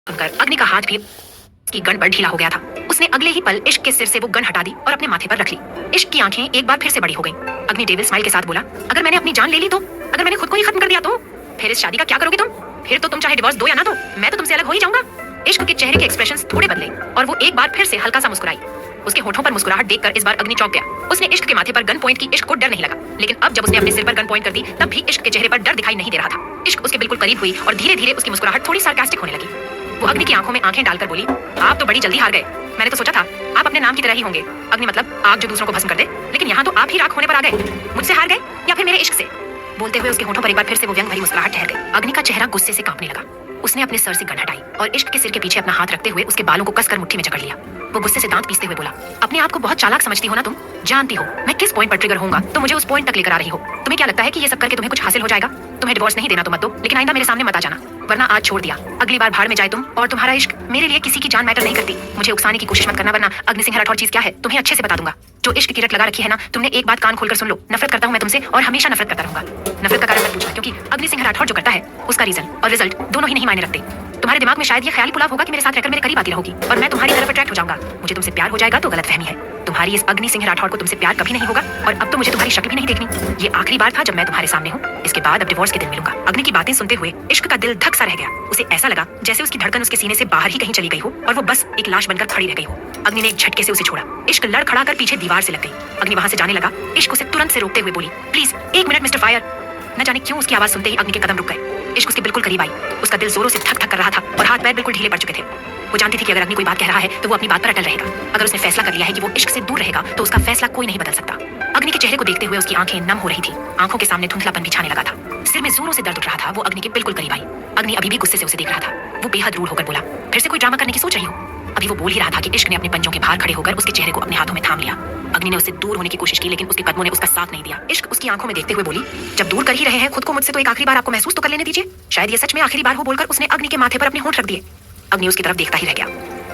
कर अग्नि का हाथ भी की गन पर ढीला हो गया था। उसने अगले ही पल इश्क के सिर से वो गन हटा दी और अपने माथे पर रख ली। इश्क की आंखें एक बार फिर से बड़ी हो गईं। अग्नि डेविल स्माइल के साथ बोला, अगर मैंने अपनी जान ले ली तो, अगर मैंने खुद को ही खत्म कर दिया तो फिर इस शादी का क्या करोगे तुम? फिर तो तुम चाहे डिवोर्स दो या ना दो, मैं तो तुमसे अलग हो ही जाऊंगा। इश्क के चेहरे के एक्सप्रेशंस थोड़े बदले और वो एक बार फिर से हल्का सा मुस्कुराई। उसके होठों पर मुस्कुराहट देखकर इस बार अग्नि चौंक गया। उसने इश्क के माथे पर गन पॉइंट की। इश्क को डर नहीं लगा, लेकिन अब जब उसने अपने सिर पर गन पॉइंट कर दी तब भी इश्क के चेहरे पर डर दिखाई नहीं दे रहा था। इश्क उसके बिल्कुल करीब हुई और धीरे धीरे उसकी मुस्कुराहट थोड़ी सार्कास्टिक होने लगी। वो अग्नि की आंखों में आंखें डालकर बोली, आप तो बड़ी जल्दी हार गए। मैंने तो सोचा था आप अपने नाम की तरह ही होंगे, अग्नि मतलब आग जो दूसरों को भस्म कर दे, लेकिन यहाँ तो आप ही राख होने पर आ गए। मुझसे हार गए या फिर मेरे इश्क से? बोलते हुए उसके होठों पर एक बार फिर से वो व्यंग भरी मुस्कुराहट ठहर गई। अग्नि का चेहरा गुस्से से कांपने लगा। उसने अपने सर से गन हटाई और इश्क के सिर के पीछे अपना हाथ रखते हुए उसके बालों को कसकर मुट्ठी में जकड़ लिया। वो गुस्से से दांत पीसते हुए बोला, अपने आप को बहुत चालाक समझती हो ना तुम? जानती हो मैं किस पॉइंट पर ट्रिगर होऊंगा तो मुझे उस पॉइंट तक लेकर आ रही हो। तुम्हें क्या लगता है कि ये सब करके तुम्हें कुछ हासिल हो जाएगा? तुम्हें डिवोर्स नहीं देना तो मत दो, लेकिन आइंदा मेरे सामने मत आ जाना, वरना आज छोड़ दिया अगली बार भाड़ में जाए तुम और तुम्हारा इश्क। मेरे लिए किसी की जान मैटर नहीं करती। मुझे उकसाने की कोशिश मत करना, वरना अग्नि सिंह राठौर चीज क्या है तुम्हें अच्छे से बता दूंगा। जो इश्क की रट लगा रखी है ना तुमने, एक बात कान खोलकर सुन लो। नफरत करता हूं मैं तुमसे और हमेशा नफरत करता रहूंगा। नफरत का कारण मत पूछना, क्योंकि अग्नि सिंह राठौर जो करता है उसका रीजन और रिजल्ट दोनों ही नहीं मायने रखते। तुम्हारे दिमाग में शायद ये ख्याल पुलाव होगा कि मेरे साथ रहकर मेरे करीब आती रहोगी और मैं तुम्हारी तरफ अट्रैक्ट हो जाऊंगा। मुझे तुमसे प्यार हो जाएगा तो गलतफहमी है। तुम्हारी इस अग्नि सिंह राठौर को तुमसे प्यार कभी नहीं होगा और अब तो मुझे तुम्हारी शक्ल भी नहीं देखनी। ये आखिरी बार था जब मैं तुम्हारे सामने हूँ। इसके बाद अब डिवोर्स के दिन मिलूंगा। अग्नि की बातें सुनते हुए इश्क का दिल धक सा रह गया। उसे ऐसा लगा जैसे उसकी धड़कन उसके सीने से बाहर ही कहीं चली गई हो और वो बस एक लाश बनकर खड़ी रह गई हो। अग्नि ने एक झटके से उसे छोड़ा। इश्क लड़ खड़ा कर पीछे दीवार से लग गई। अग्नि वहां से जाने लगा। इश्क उसे तुरंत से रोकते हुए बोली, प्लीज 1 मिनट मिस्टर फायर। न जाने क्यों उसकी आवाज सुनते ही अग्नि के कदम रुक गए। इश्क उसके बिल्कुल करीब आई। उसका दिल जोरों से धक धक कर रहा था और हाथ पैर बिल्कुल ढीले पड़ चुके थे। वो जानती थी कि अगर अग्नि कोई बात कह रहा है तो वो अपनी बात पर अटल रहेगा। अगर उसने फैसला कर लिया है कि वो इश्क से दूर रहेगा तो उसका फैसला कोई नहीं बदल सकता। अग्नि के चेहरे को देखते हुए उसकी आंखें नम हो रही थी। आंखों के सामने धुंधलापन भी छाने लगा था। सिर में जोरों से दर्द उठ रहा था। वो अग्नि के बिल्कुल करीब आई। अग्नि अभी भी गुस्से से उसे देख रहा था। वो बेहद रूड होकर बोला, फिर से कोई ड्रामा करने की सोच रही हो? अभी वो बोल ही रहा था कि इश्क ने अपने पंजों के बाहर खड़े होकर उसके चेहरे को अपने हाथों में थाम लिया। अग्नि ने उससे दूर होने की कोशिश की, लेकिन उसके कदमों ने उसका साथ नहीं दिया। इश्क उसकी आंखों में देखते हुए बोली, जब दूर कर ही रहे हैं खुद को मुझसे तो एक आखिरी बार आपको महसूस तो कर लेने दीजिए। शायद ये सच में आखिरी बार हो, बोलकर उसने अग्नि के माथे पर अपने होंठ रख दिए। अग्नि उसकी तरफ देखता ही रह गया।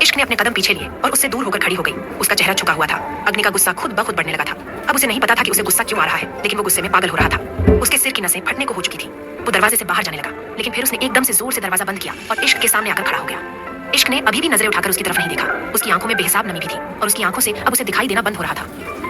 इश्क ने अपने कदम पीछे लिए और उससे दूर होकर खड़ी हो गई। उसका चेहरा झुका हुआ था। अग्नि का गुस्सा खुद ब खुद बढ़ने लगा था। अब उसे नहीं पता था कि उसे गुस्सा क्यों आ रहा है, लेकिन वो गुस्से में पागल हो रहा था। उसके सिर की नसें फटने को हो चुकी थी। वो दरवाजे से बाहर जाने लगा, लेकिन फिर उसने एकदम से जोर से दरवाजा बंद किया और इश्क के सामने आकर खड़ा हो गया। इश्क ने अभी भी नजरें उठाकर उसकी तरफ नहीं देखा। उसकी आंखों में बेहिसाब नमी भी थी और उसकी आंखों से अब उसे दिखाई देना बंद हो रहा था।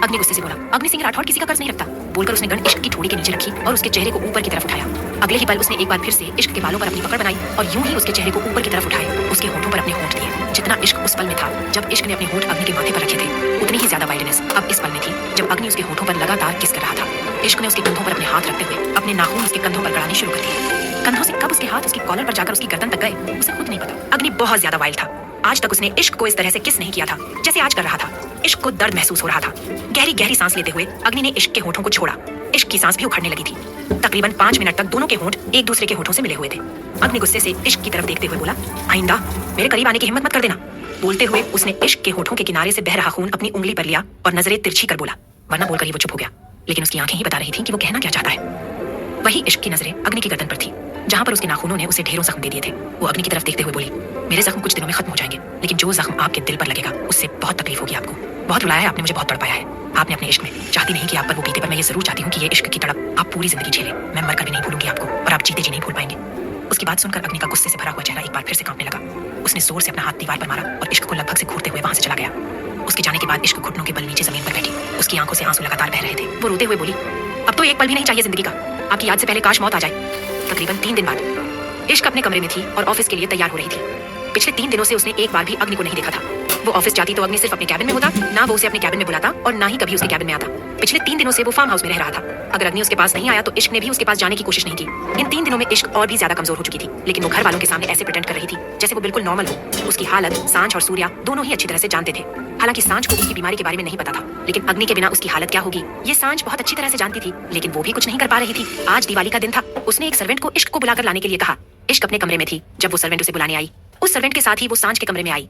अग्नि गुस्से से बोला, अग्नि सिंह राठौर किसी का कर्ज नहीं रखता, बोलकर उसने गन इश्क की ठोड़ी के नीचे रखी और उसके चेहरे को ऊपर की तरफ उठाया। अगले ही पल उसने एक बार फिर से इश्क के बालों पर अपनी पकड़ बनाई और यूं ही उसके चेहरे को ऊपर की तरफ उठाए उसके होठों पर अपने होंठ दिए। जितना इश्क उस पल में था जब इश्क ने अपने होंठ अग्नि के माथे पर रखे थे, उतनी ही ज्यादा वाइल्डनेस अब इस पल में थी जब अग्नि उसके होठों पर लगातार किस कर रहा था। इश्क ने उसके कंधों पर अपने हाथ रखते हुए अपने नाखून उसके कंधों पर गड़ाने शुरू कर दिए। कंधों से कब उसके हाथ उसकी कॉलर पर जाकर उसकी गर्दन तक गए उसे खुद नहीं पता। अग्नि बहुत ज्यादा वाइल्ड था। आज तक उसने इश्क को इस तरह से किस नहीं किया था जैसे आज कर रहा था। इश्क को दर्द महसूस हो रहा था। गहरी गहरी सांस लेते हुए अग्नि ने इश्क के होठों को छोड़ा। इश्क की सांस भी उखड़ने लगी थी। तकरीबन 5 मिनट तक दोनों के होंठ एक दूसरे के होठों से मिले हुए थे। अग्नि गुस्से से इश्क की तरफ देखते हुए बोला, आइंदा मेरे करीब आने की हिम्मत मत कर देना। बोलते हुए उसने इश्क के होठों के किनारे से बह रहा खून अपनी उंगली पर लिया और नजरें तिरछी कर बोला, वरना बोलकर ही वो चुप हो गया, लेकिन उसकी आंखें ही बता रही थी कि वो कहना क्या चाहता है। वही इश्क की नजरें अग्नि की गर्दन पर थी, जहां पर उसके नाखूनों ने उसे ढेरों जख्म दे दिए थे। वो अग्नि की तरफ देखते हुए बोली, मेरे जख्म कुछ दिनों में खत्म हो जाएंगे, लेकिन जो जख्म आपके दिल पर लगेगा उससे बहुत तकलीफ होगी आपको। बहुत रुलाया है आपने मुझे, बहुत तड़पाया है आपने अपने इश्क में। चाहती नहीं कि आप पर वो बीते, पर मैं ये जरूर चाहती हूँ कि ये इश्क की तड़प आप पूरी जिंदगी झेले। मैं मरकर भी नहीं भूलूंगी आपको और आप जीते जी नहीं भूल पाएंगे। उसकी बात सुनकर अग्नि का गुस्से से भरा हुआ चेहरा एक बार फिर से कांपने लगा। उसने जोर से अपना हाथ दीवार पर मारा और इश्क को लगभग से घूरते हुए वहां से चला गया। उसके जाने के बाद इश्क घुटनों के बल नीचे जमीन पर बैठी। उसकी आंखों से आंसू लगातार बह रहे थे। वो रोते हुए बोली, अब तो एक पल भी नहीं चाहिए जिंदगी का। आपकी याद से पहले काश मौत आ जाए। तकरीबन 3 दिन बाद इश्क अपने कमरे में थी और ऑफिस के लिए तैयार हो रही थी। पिछले 3 दिनों से उसने एक बार भी अग्नि को नहीं देखा था। वो ऑफिस जाती तो अग्नि सिर्फ अपने कैबिन में होता, ना वो उसे अपने कैबिन में बुलाता और ना ही कभी उसके कैबिन में आता। पिछले 3 दिनों से वो फार्म हाउस में रह रहा था। अगर अग्नि उसके पास नहीं आया तो इश्क ने भी उसके पास जाने की कोशिश नहीं की। इन 3 दिनों में इश्क और भी ज्यादा कमजोर हो चुकी थी, लेकिन वो घर वालों के सामने ऐसे प्रिटेंड कर रही थी जैसे वो बिल्कुल नॉर्मल हो। उसकी हालत सांझ और सूर्या दोनों ही अच्छी तरह से जानते थे। हालांकि सांझ को उसकी बीमारी के बारे में नहीं पता था, लेकिन अग्नि के बिना उसकी हालत क्या होगी ये सांझ बहुत अच्छी तरह से जानती थी, लेकिन वो भी कुछ नहीं कर पा रही थी। आज दिवाली का दिन था। उसने एक सर्वेंट को इश्क को बुलाकर लाने के लिए कहा। इश्क अपने कमरे में थी जब वो सर्वेंट उसे बुलाने आई। उस सर्वेंट के साथ ही वो सांझ के कमरे में आई।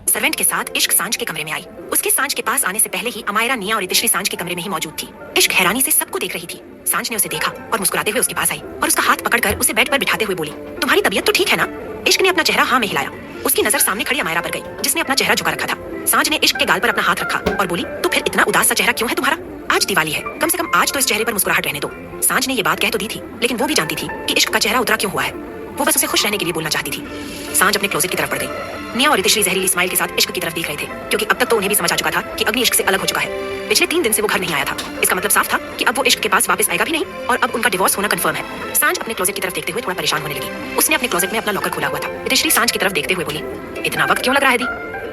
सर्वेंट के साथ इश्क सांझ के कमरे में आई। उसके सांझ के पास आने से पहले ही अमायरा, निया और इतिश्री सांझ के कमरे में ही मौजूद थी। इश्क हैरानी से सबको देख रही थी। सांझ ने उसे देखा और मुस्कुराते हुए उसके पास आई और उसका हाथ पकड़कर उसे बेड पर बिठाते हुए बोली, तुम्हारी तबीयत तो ठीक है ना? इश्क ने अपना चेहरा हाँ में हिलाया। उसकी नजर सामने खड़ी अमायरा पर गई, जिसने अपना चेहरा झुका रखा था। सांझ ने इश्क के गाल पर अपना हाथ रखा और बोली, तो फिर इतना उदास सा चेहरा क्यों है तुम्हारा? आज दिवाली है, कम से कम आज तो इस चेहरे पर मुस्कुराहट रहने दो। सांझ ने ये बात कह तो दी थी, लेकिन वो भी जानती थी कि इश्क का चेहरा उतरा क्यों हुआ है। वो बस उसे खुश रहने के लिए बोलना चाहती थी। सांझ अपने क्लोजेट की तरफ बढ़ गई। निया और रितिश्री जहरीली स्माइल के साथ इश्क की तरफ देख रहे थे, क्योंकि अब तक तो उन्हें भी समझ आ चुका था कि अग्नि इश्क से अलग हो चुका है। पिछले 3 दिन से वो घर नहीं आया था। इसका मतलब साफ था कि अब वो इश्क के पास वापस आएगा भी नहीं और अब उनका डिवोर्स होना कंफर्म है। सांझ अपने क्लोजेट की तरफ देखते हुए थोड़ा परेशान होने लगी। उसने अपने क्लोजेट में अपना लॉकर खोला हुआ था। रितिश्री सांझ की तरफ देखते हुए बोली, इतना वक्त क्यों लग रहा है दी?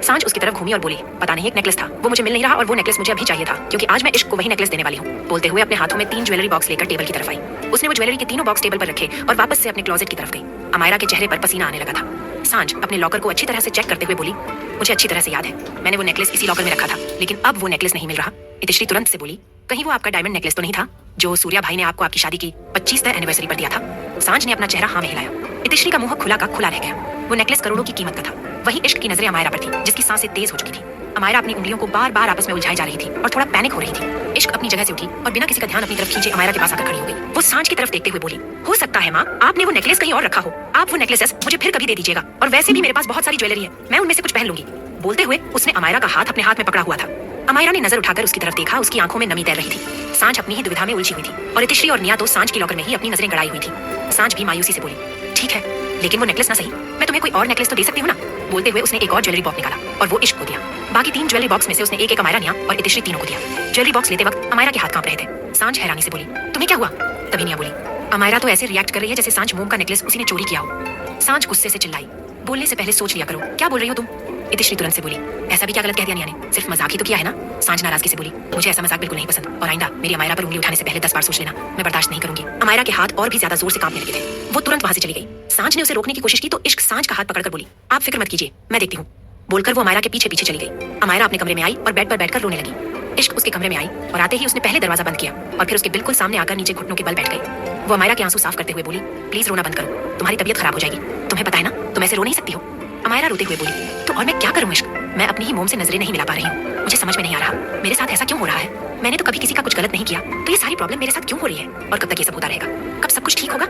सांझ उसकी तरफ घूमी और बोली, पता नहीं, एक नेकलेस था, वो मुझे मिल नहीं रहा और वो नेकलेस मुझे अभी चाहिए था, क्योंकि आज मैं इश्क को वही नेकलेस देने वाली हूँ। बोलते हुए अपने हाथों में 3 ज्वेलरी बॉक्स लेकर टेबल की तरफ आई। उसने वो ज्वेलरी के तीनों बॉक्स टेबल पर रखे और वापस से अपने क्लोजेट की तरफ गई। अमायरा के चेहरे पर पसीना आने लगा था। सांझ अपने लॉकर को अच्छी तरह से चेक करते हुए बोली, मुझे अच्छी तरह से याद है, मैंने वो नेकलेस इसी लॉकर में रखा था, लेकिन अब वो नेकलेस नहीं मिल रहा। इतिश्री तुरंत से बोली, कहीं वो आपका डायमंड नेकलेस तो नहीं था जो सूर्या भाई ने आपको आपकी शादी की 25th एनिवर्सरी पर दिया था? सांझ ने अपना चेहरा हाँ में हिलाया। इतिश्री का मुंह खुला का खुला रह गया। वो नेकलेस करोड़ों की कीमत का था। वही इश्क की नजरें अमायरा पर थी, जिसकी सांसें तेज हो चुकी थी। अमायरा अपनी उंगलियों को बार बार आपस में उलझाई जा रही थी और थोड़ा पैनिक हो रही थी। इश्क अपनी जगह से उठी और बिना किसी का ध्यान अपनी तरफ खींचे अमायरा के पास आकर खड़ी हो गई। वो सांझ की तरफ देखते हुए बोली, हो सकता है माँ आपने वो नेकलेस कहीं और रखा हो। आप वो नेकलेसेस मुझे फिर कभी दे दीजिएगा, और वैसे भी मेरे पास बहुत सारी ज्वेलरी है, मैं उनमें से कुछ पहन लूंगी। बोलते हुए उसने अमायरा का हाथ अपने हाथ में पकड़ा हुआ था। अमायरा ने नजर उठाकर उसकी तरफ देखा। उसकी आंखों में नमी तैर रही थी। सांझ अपनी ही दुविधा में उलझी हुई थी और इतिश्री और निया तो सांझ की लॉकर में ही अपनी नजरें गड़ाई हुई थी। सांझ भी मायूसी से बोली, ठीक है, लेकिन वो नेकलेस ना सही, मैं तुम्हें कोई और नेकलेस तो दे सकती हूँ ना। बोलते हुए उसने एक और ज्वेलरी बॉक्स निकाला और वो इश्क को दिया। बाकी 3 ज्वेलरी बॉक्स में से उसने एक अमायरा, निया और इतिश्री तीनों को दिया। ज्वेलरी बॉक्स लेते वक्त अमायरा के हाथ कांप रहे थे। सांझ हैरानी से बोली, तुम्हें क्या हुआ? तभी निया बोली, अमायरा तो ऐसे रिएक्ट कर रही है जैसे सांझ मोम का नेकलेस उसी ने चोरी किया हो। सांझ गुस्से से चिल्लाई, बोलने से पहले सोच लिया करो, क्या बोल रही हो तुम? इतिश्री तुरंत से बोली, ऐसा भी क्या गलत कह दिया निया ने? सिर्फ मजाक ही तो किया है ना। सांझ नाराजगी से बोली, मुझे ऐसा मजाक बिल्कुल नहीं पसंद, और आइंदा मेरी अमायरा पर उंगली उठाने से पहले 10 बार सोच लेना, मैं बर्दाश्त नहीं करूंगी। अमायरा के हाथ और भी ज्यादा जोर से कांपने लगे थे। वो तुरंत वहां से चली गई। सांझ ने उसे रोकने की कोशिश की तो इश्क सांझ का हाथ पकड़कर बोली, आप फिक्र मत कीजिए, मैं देखती हूँ। बोलकर वो अमायरा के पीछे पीछे चली गई। अमायरा अपने कमरे में आई और बेड पर बैठकर रोने लगी। इश्क उसके कमरे में आई और आते ही उसने पहले दरवाजा बंद किया और फिर उसके बिल्कुल सामने आकर नीचे घुटनों के बल बैठ गई। वो अमायरा के आंसू साफ करते हुए बोली, प्लीज रोना बंद करो, तुम्हारी तबीयत खराब हो जाएगी, तुम्हें पता है ना तुम ऐसे रो नहीं सकती हो। अमायरा रोते हुए बोली, तो और मैं क्या करूं इश्क, मैं अपनी ही मोम से नजरें नहीं मिला पा रही हूँ, मुझे समझ में नहीं आ रहा मेरे साथ ऐसा क्यों हो रहा है। मैंने तो कभी किसी का कुछ गलत नहीं किया, तो ये सारी प्रॉब्लम मेरे साथ क्यों हो रही है, और कब तक ये सब होता रहेगा, कब सब कुछ ठीक होगा?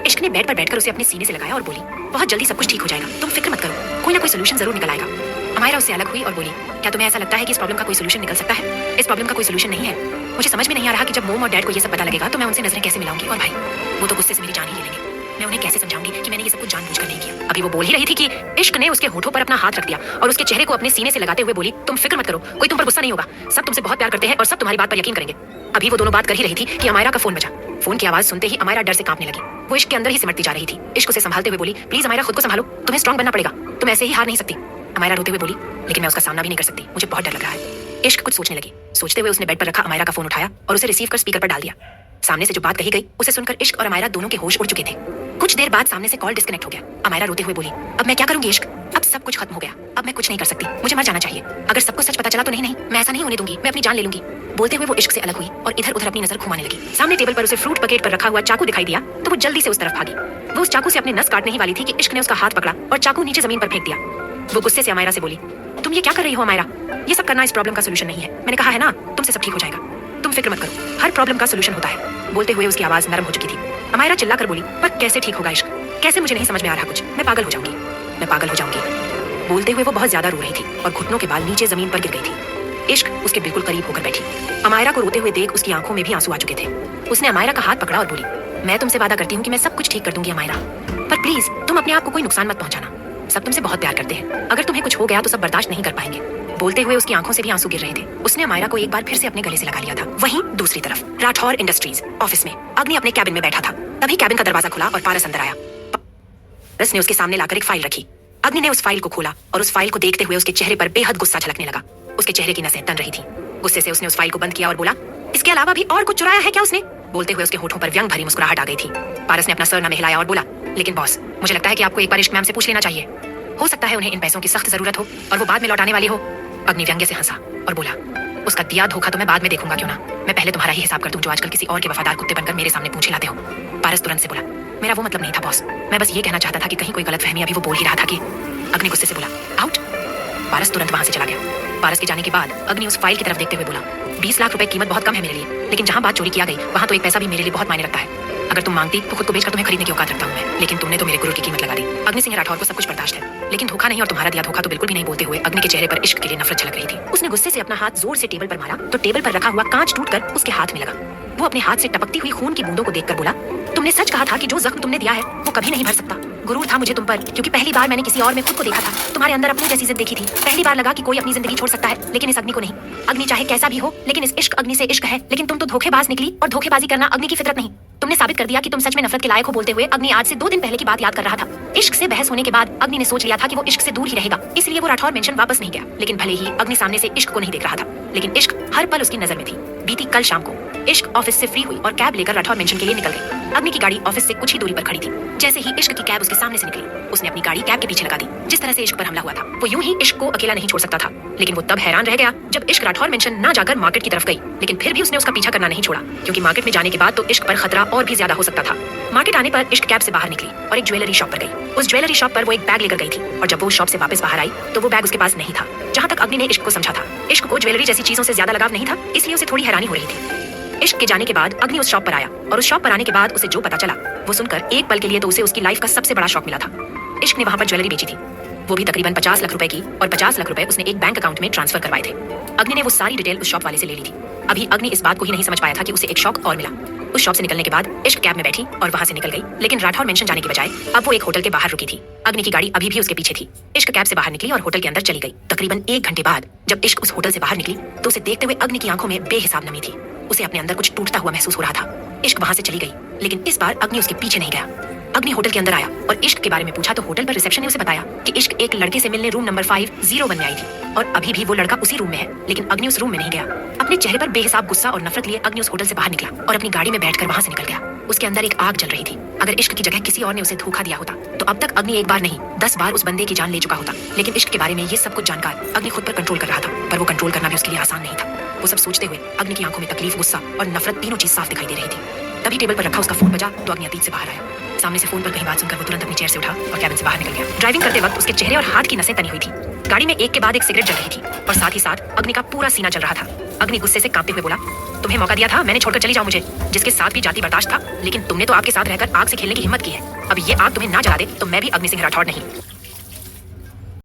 इश्क ने बेड पर बैठकर उसे अपने सीने से लगाया और बोली, बहुत जल्दी सब कुछ ठीक हो जाएगा, तुम फिक्र मत करो, कोई ना कोई सोल्यूशन जरूर निकल आएगा। अमायरा उससे अलग हुई और बोली, क्या तुम्हें ऐसा लगता है कि इस प्रॉब्लम का कोई सोल्यूशन निकल सकता है? इस प्रॉब्लम का कोई सोल्यूशन नहीं है। मुझे समझ में नहीं आ रहा कि जब मोम और डैड को ये सब पता लगेगा तो मैं उनसे नजरें कैसे मिलाऊंगी, और भाई वो तो गुस्से से मेरी जान ही ले लेंगे। मैं उन्हें कैसे समझाऊंगी कि मैंने ये सब कुछ जानबूझकर नहीं किया। अभी वो बोल ही रही थी कि इश्क ने उसके होठों पर अपना हाथ रख दिया और उसके चेहरे को अपने सीने से लगाते हुए बोली, तुम फिक्र मत करो, कोई तुम पर गुस्सा नहीं होगा, सब तुमसे बहुत प्यार करते हैं और सब तुम्हारी बात पर यकीन करेंगे। अभी वो दोनों बात कर ही रही थी कि अमायरा का फोन बजा। फोन की आवाज सुनते ही अमायरा डर से कांपने लगी। वो इश्क के अंदर ही सिमटती जा रही थी। इश्क उसे संभालते हुए बोली, प्लीज अमायरा खुद को संभालो, तुम्हें स्ट्रांग बनना पड़ेगा, तुम ऐसे ही हार नहीं सकती। अमायरा रोते हुए बोली, लेकिन मैं उसका सामना भी नहीं कर सकती, मुझे बहुत डर लग रहा है। इश्क कुछ सोचने लगी। सोचते हुए उसने बेड पर रखा अमायरा का फोन उठाया और उसे रिसीव कर स्पीकर पर डाल दिया। सामने से जो बात कही गई उसे सुनकर इश्क और अमायरा दोनों के होश उड़ चुके थे। कुछ देर बाद सामने से कॉल डिस्कनेक्ट हो गया। अमायरा रोते हुए बोली, अब मैं क्या करूंगी इश्क, अब सब कुछ खत्म हो गया, अब मैं कुछ नहीं कर सकती, मुझे मर जाना चाहिए। अगर सबको सच पता चला तो नहीं, मैं ऐसा नहीं होने दूंगी, मैं अपनी जान ले लूंगी। बोलते हुए वो इश्क से अलग हुई और इधर उधर अपनी नजर घुमाने लगी। सामने टेबल पर उसे फ्रूट बकेट पर रखा हुआ चाकू दिखाई दिया तो वो जल्दी से उस तरफ भागी। वो उस चाकू से अपने नस काटने ही वाली थी कि इश्क ने उसका हाथ पकड़ा और चाकू नीचे जमीन पर फेंक दिया। वो गुस्से से अमायरा से बोली, तुम ये क्या कर रही हो अमायरा, ये सब करना इस प्रॉब्लम का सोल्यूशन नहीं है, मैंने कहा है ना तुमसे सब ठीक हो जाएगा, तुम फिक्र मत करो, हर प्रॉब्लम का सोल्यूशन होता है। बोलते हुए उसकी आवाज नरम हो चुकी थी। अमायरा चिल्लाकर बोली, पर कैसे ठीक होगा इश्क, कैसे, मुझे नहीं समझ में आ रहा कुछ, मैं पागल हो जाऊंगी, मैं पागल हो जाऊंगी। बोलते हुए वो बहुत ज्यादा रो रही थी और घुटनों के बाल नीचे जमीन पर गिर गई थी। इश्क उसके बिल्कुल करीब होकर बैठी। अमायरा को रोते हुए देख उसकी आंखों में भी आंसू आ चुके थे। उसने अमायरा का हाथ पकड़ा और बोली, मैं तुमसे वादा करती हूँ कि मैं सब कुछ ठीक कर दूंगी अमायरा, पर प्लीज तुम अपने आप को कोई नुकसान मत पहुंचाना, सब तुमसे बहुत प्यार करते हैं, अगर तुम्हें कुछ हो गया तो सब बर्दाश्त नहीं कर पाएंगे। बोलते हुए उसकी आंखों से भी आंसू गिर रहे थे। उसने अमायरा को एक बार फिर से अपने गले से लगा लिया था। वहीं दूसरी तरफ राठौर इंडस्ट्रीज ऑफिस में अग्नि अपने कैबिन में बैठा था। तभी कैबिन का दरवाजा खुला और पारस अंदर आया। पारस ने उसके सामने लाकर एक फाइल रखी। अग्नि ने उस फाइल को खोला और उस फाइल को देखते हुए उसके चेहरे पर बेहद गुस्सा झलकने लगा। उसके चेहरे की नसें तन रही थी। गुस्से से उसने उस फाइल को बंद किया और बोला, इसके अलावा भी और कुछ चुराया है क्या उसने? बोलते हुए उसके होठों पर व्यंग भरी मुस्कुराहट आ गई थी। पारस ने अपना सर न हिलाया और बोला, लेकिन बॉस, मुझे लगता है कि आपको एक बार इश्क मैम से पूछ लेना चाहिए, हो सकता है उन्हें इन पैसों की सख्त जरूरत हो और वो बाद में लौटाने वाली हो। अग्नि व्यंग्य से हंसा और बोला, उसका दिया धोखा तो मैं बाद में देखूंगा, क्यों ना, मैं पहले तुम्हारा ही हिसाब कर दूं जो आजकल किसी और के वफादार कुत्ते बनकर मेरे सामने पूंछ हिलाते हो। पारस तुरंत से बोला, मेरा वो मतलब नहीं था बॉस, मैं बस ये कहना चाहता था कि कहीं कोई गलतफहमी, अभी वो बोल ही रहा था कि। अग्नि गुस्से से बोला, आउट। पारस तुरंत वहां से चला गया। पारस के जाने के बाद अग्नि उस फाइल की तरफ देखते हुए बोला, 20 लाख रुपए कीमत बहुत कम है मेरे लिए, लेकिन जहां बात चोरी किया गई वहां तो एक पैसा भी मेरे लिए बहुत मायने रखता है। अगर तुम मांगती तो खुद को बेचकर तुम्हें खरीदने की औकात रखता हूँ मैं, लेकिन तुमने तो मेरे गुरूर की कीमत लगा दी। अग्नि सिंह राठौर को सब कुछ बर्दाश्त है, लेकिन धोखा नहीं और तुम्हारा दिया धोखा तो बिल्कुल भी नहीं बोलते हुए अग्नि के चेहरे पर इश्क के लिए नफरत झलक रही थी। उसने गुस्से से अपना हाथ जोर से टेबल पर मारा तो टेबल पर रखा हुआ कांच टूटकर उसके हाथ में लगा। वो अपने हाथ से टपकती हुई खून की बूंदों को देखकर बोला, तुमने सच कहा था कि जो जख्म तुमने दिया है वो कभी नहीं भर सकता। गुरूर था मुझे तुम पर, क्योंकि पहली बार मैंने किसी और में खुद को देखा था। तुम्हारे अंदर अपनी जैसी जिद देखी थी। पहली बार लगा कि कोई अपनी जिंदगी छोड़ सकता है, लेकिन इस अग्नि को नहीं। अग्नि चाहे कैसा भी हो, लेकिन इस इश्क अग्नि से इश्क है। लेकिन तुम तो धोखेबाज निकली, और धोखेबाजी करना अग्नि की फितरत नहीं। तुमने साबित कर दिया कि तुम सच में नफरत के लायक हो। बोलते हुए अग्नि आज से 2 दिन पहले की बात याद कर रहा था। इश्क से बहस होने के बाद अग्नि ने सोच लिया था कि वो इश्क से दूर ही रहेगा, इसलिए वो राठौर मेंशन वापस नहीं गया। लेकिन भले ही अग्नि सामने से इश्क को नहीं देख रहा था, लेकिन इश्क हर पल उसकी नजर में थी। बीती कल शाम को इश्क ऑफिस से फ्री हुई और कैब लेकर राठौर मेंशन के लिए निकल गई। अग्नि की गाड़ी ऑफिस से कुछ ही दूरी पर खड़ी थी। जैसे ही इश्क की कैब उसके सामने से निकली, उसने अपनी गाड़ी कैब के पीछे लगा दी। जिस तरह से इश्क पर हमला हुआ था, वो यूं ही इश्क को अकेला नहीं छोड़ सकता था। लेकिन वो तब हैरान रह गया जब इश्क राठौर मेंशन ना जाकर मार्केट की तरफ गई। लेकिन फिर भी उसने उसका पीछा करना नहीं छोड़ा, क्योंकि मार्केट में जाने के बाद तो इश्क पर खतरा और भी ज्यादा हो सकता था। मार्केट आने पर इश्क कैब से बाहर निकली और एक ज्वेलरी शॉप पर गई। उस ज्वेलरी शॉप पर वो एक बैग लेकर गई थी, और जब वो शॉप से वापस बाहर आई तो वो बैग उसके पास नहीं था। जहाँ तक अग्नि ने इश्क को समझा था, इश्क को ज्वेलरी जैसी चीजों से ज्यादा लगाव नहीं था, इसलिए उसे थोड़ी हैरानी हो रही थी। इश्क के जाने के बाद अग्नि उस शॉप पर आया, और उस शॉप पर आने के बाद उसे जो पता चला वो सुनकर एक पल के लिए तो उसे उसकी लाइफ का सबसे बड़ा शॉक मिला था। इश्क ने वहां पर ज्वेलरी बेची थी, वो भी तकरीबन 50 लाख रुपए की, और 50 लाख रुपए उसने एक बैंक अकाउंट में ट्रांसफर करवाए थे। अग्नि ने वो सारी डिटेल उस शॉप वाले से ले ली थी। अभी अग्नि इस बात को ही नहीं समझ पाया था कि उसे एक शॉक और मिला। उस शॉप से निकलने के बाद इश्क कैब में बैठी और वहां से निकल गई, लेकिन राठौर मेंशन जाने के बजाय अब वो एक होटल के बाहर रुकी थी। अग्नि की गाड़ी अभी भी उसके पीछे थी। इश्क कैब से बाहर निकली और होटल के अंदर चली गई। तकरीबन 1 घंटे बाद जब इश्क उस होटल से बाहर निकली तो उसे देखते हुए अग्नि की आंखों में बेहिसाब नमी थी। उसे अपने अंदर कुछ टूटता हुआ महसूस हो रहा था। इश्क वहां से चली गई, लेकिन इस बार अग्नि उसके पीछे नहीं गया। अग्नि होटल के अंदर आया और इश्क के बारे में पूछा तो होटल पर रिसेप्शन ने उसे बताया कि इश्क एक लड़के से मिलने रूम नंबर 501 में आई थी, और अभी भी वो लड़का उसी रूम में है। लेकिन अग्नि उस रूम में नहीं गया। अपने चेहरे पर बेहिसाब गुस्सा और नफरत लिए अग्नि उस होटल से बाहर निकला और अपनी गाड़ी में बैठकर वहां से निकल गया। उसके अंदर एक आग जल रही थी। अगर इश्क की जगह किसी और ने उसे धोखा दिया होता तो अब तक अग्नि एक बार नहीं 10 बार उस बंदे की जान ले चुका होता। लेकिन इश्क के बारे में ये सब कुछ जानकर अग्नि खुद पर कंट्रोल कर रहा था, पर वो कंट्रोल करना भी उसके लिए आसान नहीं था। वो सब सोचते हुए अग्नि की आंखों में तकलीफ, गुस्सा और नफरत तीनों चीज साफ दिखाई दे रही थी। तभी टेबल पर रखा उसका फोन बजा तो अग्नि अतीत से बाहर आया। सामने से फोन पर कहीं बात सुनकर वो तुरंत अपनी चेयर से उठा और कैबिन से बाहर निकल गया। ड्राइविंग करते वक्त उसके चेहरे और हाथ की नसें तनी हुई थी। गाड़ी में एक के बाद एक सिगरेट जल रही थी, और साथ ही साथ अग्नि का पूरा सीना जल रहा था। अग्नि गुस्से से कांपते हुए बोला, तुम्हें मौका दिया था, मैंने छोड़कर चली जाऊं मुझे, जिसके साथ भी जाति बर्दाश्त था, लेकिन तुमने तो आपके साथ रहकर आग से खेलने की हिम्मत की है। अब ये आग तुम्हें ना जला दे तो मैं भी अग्नि सिंह राठौर नहीं।